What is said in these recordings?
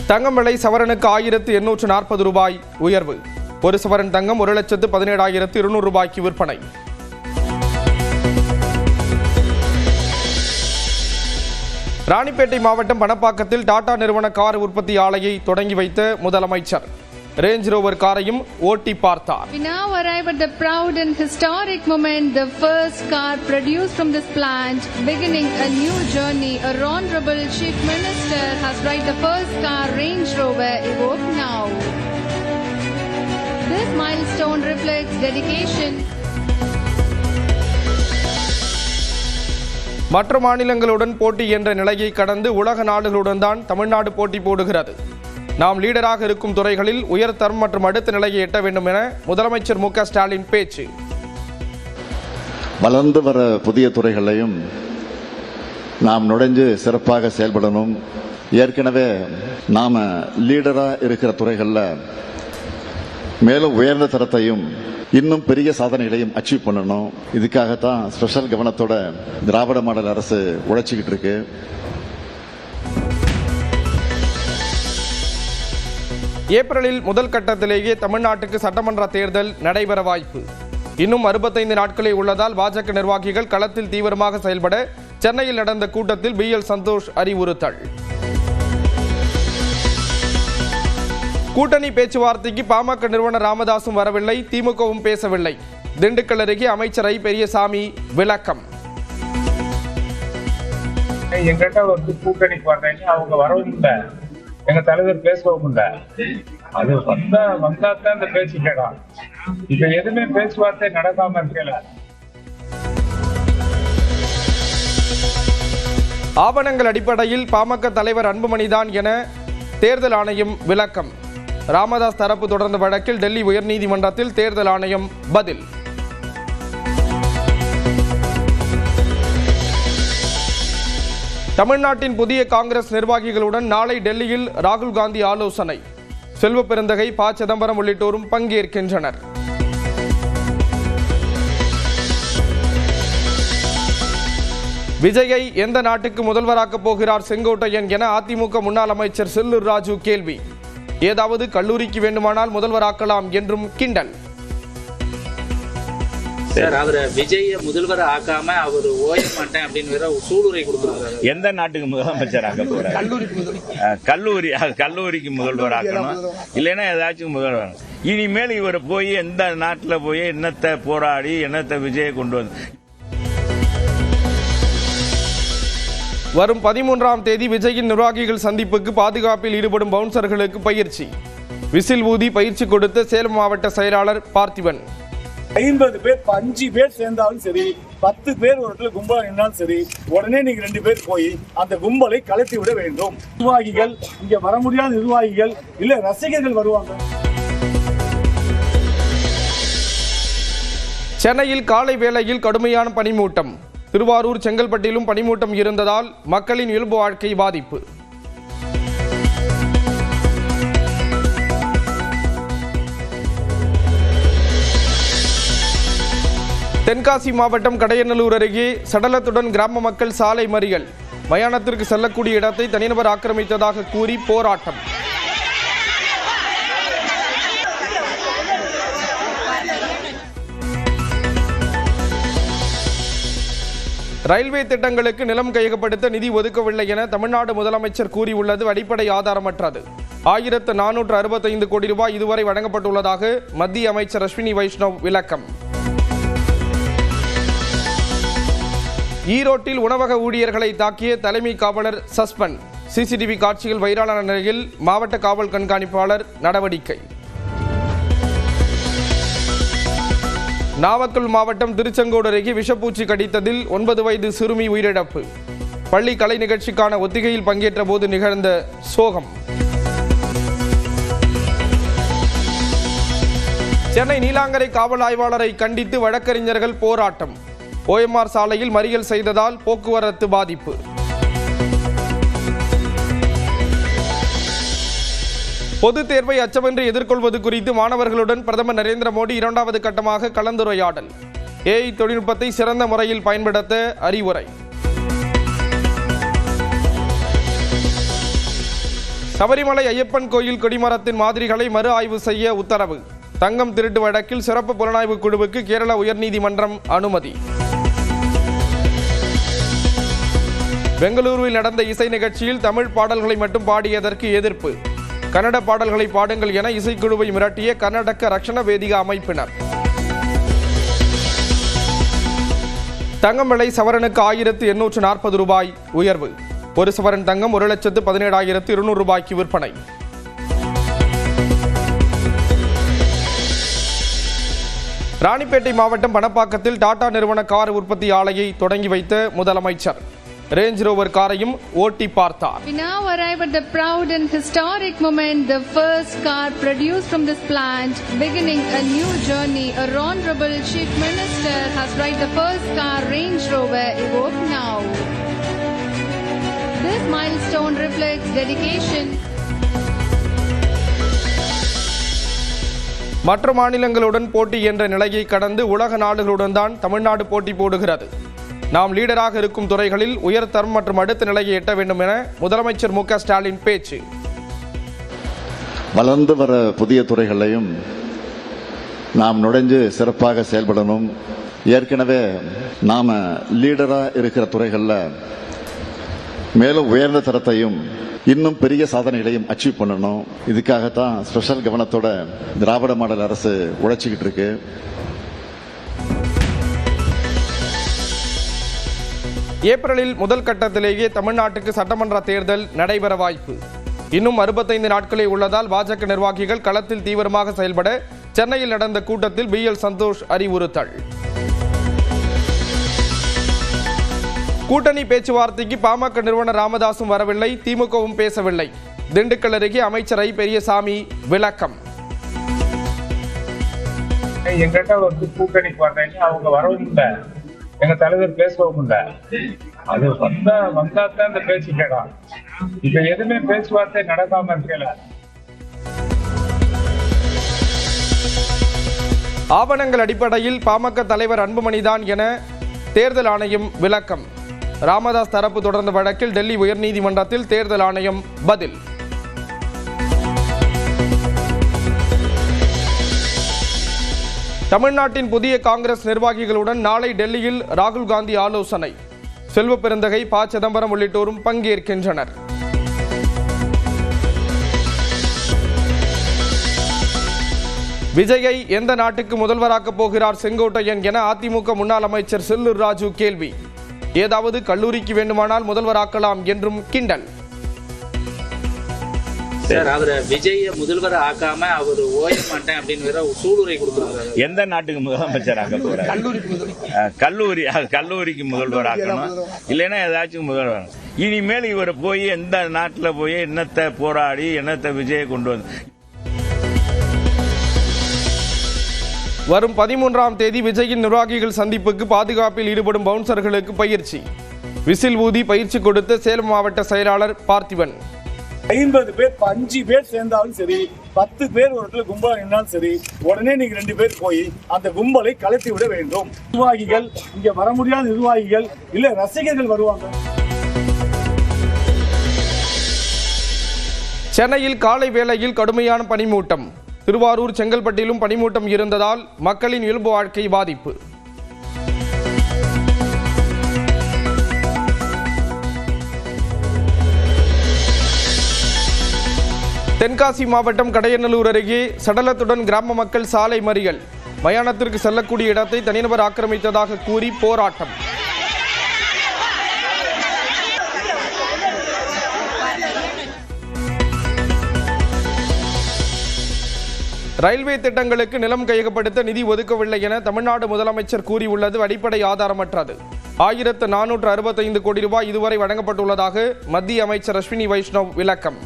தங்கம் விலை சவரனுக்கு 1840 ரூபாய் உயர்வு. ஒரு சவரன் தங்கம் 1,17,200 ரூபாய்க்கு விற்பனை. ராணிப்பேட்டை மாவட்டம் பணப்பாக்கத்தில் டாடா நிறுவன கார் உற்பத்தி ஆலையை தொடங்கி வைத்த முதலமைச்சர் ரேஞ்ச் ரோவர் காரையும் ஓட்டி பார்த்தார். We now arrive at the proud and historic moment, the first car produced from this plant, beginning a new journey. Our Honorable Chief Minister has ride the first car, Range Rover Evoque now. This milestone reflects dedication. மற்ற மாநிலங்களுடன் போட்டி என்ற நிலையை கடந்து உலக நாடுகளுடன் தான் தமிழ்நாடு போட்டி போடுகிறது. நாம் லீடராக இருக்கும் துறைகளில் உயர்தரம் மற்றும் அடுத்த நிலையை எட்ட வேண்டும் என முதலமைச்சர் மு க ஸ்டாலின் பேச்சு. வளர்ந்து வர புதிய துறைகளையும் நாம் நுழைஞ்சு சிறப்பாக செயல்படணும். ஏற்கனவே நாம லீடரா இருக்கிற துறைகளில் மேலும் உயர்ந்த தரத்தையும் இன்னும் பெரிய சாதனைகளையும் அச்சீவ் பண்ணணும். இதுக்காகத்தான் ஸ்பெஷல் கவனத்தோட திராவிட மாடல் அரசு உழைச்சிக்கிட்டு இருக்கு. ஏப்ரலில் முதல் கட்டத்திலேயே தமிழ்நாட்டுக்கு சட்டமன்ற தேர்தல் நடைபெற வாய்ப்பு. இன்னும் 65 நாட்களே உள்ளதால் பாஜக நிர்வாகிகள் களத்தில் தீவிரமாக செயல்பட சென்னையில் நடந்த கூட்டத்தில் BL சந்தோஷ் அறிவுறுத்தல். கூட்டணி பேச்சுவார்த்தைக்கு பாமக நிறுவனர் ராமதாசும் வரவில்லை, திமுகவும் பேசவில்லை. திண்டுக்கல் அருகே அமைச்சர் ஐ பெரியசாமி விளக்கம். எங்கிட்ட வந்து கூட்டணிக்கு வர்றீங்க, அவங்க வரவும் இல்லை, எங்க தலைவர் பேசவும் இல்லை. அது வந்தாத்தான் இந்த பேச்சு கேட்கலாம். இப்ப எதுவுமே பேச்சுவார்த்தை நடக்காம இருக்கல. ஆவணங்கள் அடிப்படையில் பாமக தலைவர் அன்புமணிதான் என தேர்தல் ஆணையம் விளக்கம். ராமதாஸ் தரப்பு தொடர்ந்த வழக்கில் டெல்லி உயர்நீதிமன்றத்தில் தேர்தல் ஆணையம் பதில். தமிழ்நாட்டின் புதிய காங்கிரஸ் நிர்வாகிகளுடன் நாளை டெல்லியில் ராகுல் காந்தி ஆலோசனை. செல்வ பெருந்தகை, ப. சிதம்பரம் உள்ளிட்டோரும் பங்கேற்கின்றனர். விஜயை எந்த நாட்டுக்கு முதல்வராக்கப் போகிறார் செங்கோட்டையன் என அதிமுக முன்னாள் அமைச்சர் செல்லூர் ராஜு கேள்வி. ஏதாவது கல்லூரிக்கு வேண்டுமானால் முதல்வராக்கலாம் என்றும் கிண்டல். சார், அவரை விஜய முதல்வர் ஆக்காம அவர் ஓய மாட்டேன் அப்படின்னு வேற சூளுரை கொடுத்துருக்காரு. எந்த நாட்டுக்கு முதலமைச்சர் ஆக்க போறாரு? கல்லூரிக்கு முதல்வர் ஆக்கணும், இல்லைன்னா ஏதாச்சும் முதல்வர். இனிமேல் இவர் போய் எந்த நாட்டில் போய் என்னத்தை போராடி என்னத்தை விஜயை கொண்டு வந்து. வரும் 13ஆம் தேதி விஜயின் நிர்வாகிகள் சந்திப்புக்கு பாதுகாப்பில் ஈடுபடும் பவுன்சர்களுக்கு பயிற்சி. விசில் ஊதி பயிற்சி கொடுத்த சேலம் மாவட்ட செயலாளர் பார்த்திபன். 50 பேர் 5 பேர் சேர்ந்தாலும் சரி, 10 பேர் ஒரு இடத்துல கும்பலா நின்றாலும் சரி, உடனே நீங்க 2 பேர் போய் அந்த கும்பலை கலத்தி விட வேண்டும். நிர்வாகிகள், இங்க வர முடியாத நிர்வாகிகள் இல்ல ரசிகர்கள் வருவாங்க. சென்னையில் காலை வேளையில் கடுமையான பனிமூட்டம். திருவாரூர், செங்கல்பட்டிலும் பனிமூட்டம் இருந்ததால் மக்களின் இயல்பு வாழ்க்கை பாதிப்பு. தென்காசி மாவட்டம் கடையநல்லூர் அருகே சடலத்துடன் கிராம மக்கள் சாலை மறியல். மயானத்திற்கு செல்லக்கூடிய இடத்தை தனிநபர் ஆக்கிரமித்ததாக கூறி போராட்டம். ரயில்வே திட்டங்களுக்கு நிலம் கையகப்படுத்த நிதி ஒதுக்கவில்லை என தமிழ்நாடு முதலமைச்சர் கூறியுள்ளது அடிப்படை ஆதாரமற்றது. 1465 கோடி ரூபாய் இதுவரை வழங்கப்பட்டுள்ளதாக மத்திய அமைச்சர் அஸ்வினி வைஷ்ணவ் விளக்கம். ஈரோட்டில் உணவக ஊழியர்களை தாக்கிய தலைமை காவலர் சஸ்பெண்ட். சிசிடிவி காட்சிகள் வைரலான நிலையில் மாவட்ட காவல் கண்காணிப்பாளர் நடவடிக்கை. நாமக்கல் மாவட்டம் திருச்செங்கோடு அருகே விஷப்பூச்சி கடித்ததில் 9 வயது சிறுமி உயிரிழப்பு. பள்ளி கலை நிகழ்ச்சிக்கான ஒத்திகையில் பங்கேற்ற போது நிகழ்ந்த சோகம். சென்னை நீலாங்கரை காவல் ஆய்வாளரை கண்டித்து வழக்கறிஞர்கள் போராட்டம். OMR சாலையில் மறியல் செய்ததால் போக்குவரத்து பாதிப்பு. பொதுத் தேர்வை அச்சமின்றி எதிர்கொள்வது குறித்து மாணவர்களுடன் பிரதமர் நரேந்திர மோடி 2வது கட்டமாக கலந்துரையாடல். AI தொழில்நுட்பத்தை சிறந்த முறையில் பயன்படுத்த அறிவுரை. சபரிமலை ஐயப்பன் கோயில் கொடிமரத்தின் மாதிரிகளை மறு ஆய்வு செய்ய உத்தரவு. தங்கம் திருட்டு வழக்கில் சிறப்பு புலனாய்வு குழுவுக்கு கேரள உயர்நீதிமன்றம் அனுமதி. பெங்களூருவில் நடந்த இசை நிகழ்ச்சியில் தமிழ் பாடல்களை மட்டும் பாடியதற்கு எதிர்ப்பு. கன்னட பாடல்களை பாடுங்கள் என இசைக்குழுவை மிரட்டிய கர்நாடக ரக்ஷண வேதிகா அமைப்பினர். தங்கம் விலை சவரனுக்கு 1840 ரூபாய் உயர்வு. ஒரு சவரன் தங்கம் 1,17,200 ரூபாய்க்கு விற்பனை. ராணிப்பேட்டை மாவட்டம் பணப்பாக்கத்தில் டாடா நிறுவன கார் உற்பத்தி ஆலையை தொடங்கி வைத்த முதலமைச்சர் ரேஞ்ச் ரோவர் காரையும் ஓட்டி பார்த்தார். We now arrive at the proud and historic moment, the first car produced from this plant, beginning a new journey. Our Honorable Chief Minister has ride the first car, Range Rover Evoque now. This milestone reflects dedication. மற்ற மாநிலங்களுடன் போட்டி என்ற நிலையை கடந்து உலக நாடுகளுடன் தான் தமிழ்நாடு போட்டி போடுகிறது. நாம் லீடராக இருக்கும் துறைகளில் உயர்தரம் மற்றும் அடுத்த நிலையை எட்ட வேண்டும் என முதலமைச்சர் மு.க. ஸ்டாலின் பேச்சு. வளர்ந்து வர புதிய துறைகளையும் நாம் நுழைஞ்சு சிறப்பாக செயல்படணும். ஏற்கனவே நாம லீடரா இருக்கிற துறைகளில் மேலும் உயர்ந்த தரத்தையும் இன்னும் பெரிய சாதனைகளையும் அச்சீவ் பண்ணணும். இதுக்காகத்தான் ஸ்பெஷல் கவனத்தோட திராவிட மாடல் அரசு உழைச்சிக்கிட்டு இருக்கு. ஏப்ரலில் முதல் கட்டத்திலேயே தமிழ்நாட்டுக்கு சட்டமன்ற தேர்தல் நடைபெற வாய்ப்பு. இன்னும் 65 நாட்களே உள்ளதால் பாஜக நிர்வாகிகள் களத்தில் தீவிரமாக செயல்பட சென்னையில் நடந்த கூட்டத்தில் BL சந்தோஷ் அறிவுறுத்தல். கூட்டணி பேச்சுவார்த்தைக்கு பாமக நிறுவனர் ராமதாசும் வரவில்லை, திமுகவும் பேசவில்லை. திண்டுக்கல் அருகே அமைச்சர் ஐ. பெரியசாமி விளக்கம். எங்கிட்ட வந்து கூட்டணிக்கு வர்றீங்க, அவங்க வரவும் இல்லை, எங்க தலைவர் பேசவும் இல்லை. அது வந்தாத்தான் இந்த பேச்சு கேட்கலாம். இப்ப எதுவுமே பேச்சுவார்த்தை நடக்காம இருக்கல. ஆவணங்கள் அடிப்படையில் பாமக தலைவர் அன்புமணிதான் என தேர்தல் ஆணையம் விளக்கம். ராமதாஸ் தரப்பு தொடர்ந்த வழக்கில் டெல்லி உயர்நீதிமன்றத்தில் தேர்தல் ஆணையம் பதில். தமிழ்நாட்டின் புதிய காங்கிரஸ் நிர்வாகிகளுடன் நாளை டெல்லியில் ராகுல் காந்தி ஆலோசனை. செல்வ பெருந்தகை, ப. சிதம்பரம் உள்ளிட்டோரும் பங்கேற்கின்றனர். விஜயை எந்த நாட்டுக்கு முதல்வராக்கப் போகிறார் செங்கோட்டையன் என அதிமுக முன்னாள் அமைச்சர் செல்லூர் ராஜு கேள்வி. ஏதாவது கல்லூரிக்கு வேண்டுமானால் முதல்வராக்கலாம் என்றும் கிண்டல். சார், அவரை விஜய முதல்வர் ஆக்காம அவர் ஓய மாட்டேன் அப்படின்னு வேற சூளுரை கொடுத்துருக்காரு. எந்த நாட்டுக்கு முதலமைச்சர் ஆக்க போறாரு? கல்லூரிக்கு முதல்வர் ஆக்கணும், இல்லைன்னா ஏதாச்சும் முதல்வர். இனிமேல் இவர் போய் எந்த நாட்டில் போய் என்னத்தை போராடி என்னத்தை விஜயை கொண்டு வந்து. வரும் 13ஆம் தேதி விஜயின் நிர்வாகிகள் சந்திப்புக்கு பாதுகாப்பில் ஈடுபடும் பவுன்சர்களுக்கு பயிற்சி. விசில் ஊதி பயிற்சி கொடுத்த சேலம் மாவட்ட செயலாளர் பார்த்திபன். 50 பேர் 5 பேர் சேர்ந்தாலும் சரி, 10 பேர் ஒரு இடத்துல கும்பலா நின்னாலும் சரி, உடனே நீங்க 2 பேர் போய் அந்த கும்பலை கலத்தி விட வேண்டும். நிர்வாகிகள், இங்க வர முடியாத நிர்வாகிகள் இல்ல ரசிகர்கள் வருவாங்க. சென்னையில் காலை வேளையில் கடுமையான பனிமூட்டம். திருவாரூர், செங்கல்பட்டிலும் பனிமூட்டம் இருந்ததால் மக்களின் இயல்பு வாழ்க்கை பாதிப்பு. தென்காசி மாவட்டம் கடையநல்லூர் அருகே சடலத்துடன் கிராம மக்கள் சாலை மறியல். மயானத்திற்கு செல்லக்கூடிய இடத்தை தனிநபர் ஆக்கிரமித்ததாக கூறி போராட்டம். ரயில்வே திட்டங்களுக்கு நிலம் கையகப்படுத்த நிதி ஒதுக்கவில்லை என தமிழ்நாடு முதலமைச்சர் கூறியுள்ளது அடிப்படை ஆதாரமற்றது. 1465 கோடி ரூபாய் இதுவரை வழங்கப்பட்டுள்ளதாக மத்திய அமைச்சர் அஸ்வினி வைஷ்ணவ் விளக்கம்.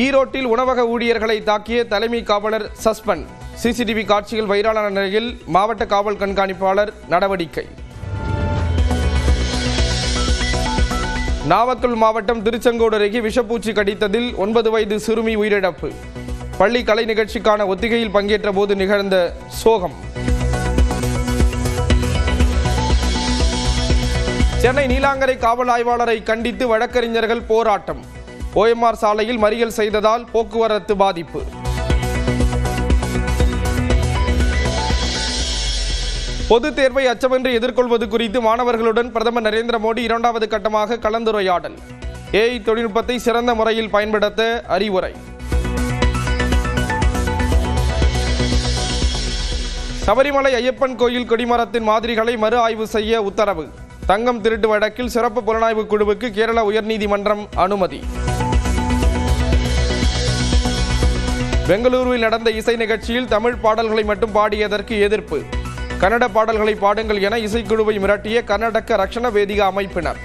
ஈரோட்டில் உணவக ஊழியர்களை தாக்கிய தலைமை காவலர் சஸ்பெண்ட். சிசிடிவி காட்சிகள் வைரலான நிலையில் மாவட்ட காவல் கண்காணிப்பாளர் நடவடிக்கை. நாமக்கல் மாவட்டம் திருச்செங்கோடு அருகே விஷப்பூச்சி கடித்ததில் 9 வயது சிறுமி உயிரிழப்பு. பள்ளி கலை நிகழ்ச்சிக்கான ஒத்திகையில் பங்கேற்ற போது நிகழ்ந்த சோகம். சென்னை நீலாங்கரை காவல் ஆய்வாளரை கண்டித்து வழக்கறிஞர்கள் போராட்டம். OMR சாலையில் மறியல் செய்ததால் போக்குவரத்து பாதிப்பு. பொதுத் தேர்வை அச்சமின்றி எதிர்கொள்வது குறித்து மாணவர்களுடன் பிரதமர் நரேந்திர மோடி 2வது கட்டமாக கலந்துரையாடல். AI தொழில்நுட்பத்தை சிறந்த முறையில் பயன்படுத்த அறிவுரை. சபரிமலை ஐயப்பன் கோயில் கொடிமரத்தின் மாதிரிகளை மறு ஆய்வு செய்ய உத்தரவு. தங்கம் திருட்டு வழக்கில் சிறப்பு புலனாய்வு குழுவுக்கு கேரள உயர்நீதிமன்றம் அனுமதி. பெங்களூருவில் நடந்த இசை நிகழ்ச்சியில் தமிழ் பாடல்களை மட்டும் பாடியதற்கு எதிர்ப்பு. கன்னட பாடல்களை பாடுங்கள் என இசைக்குழுவை மிரட்டிய கர்நாடக ரக்ஷண வேதிகா அமைப்பினர்.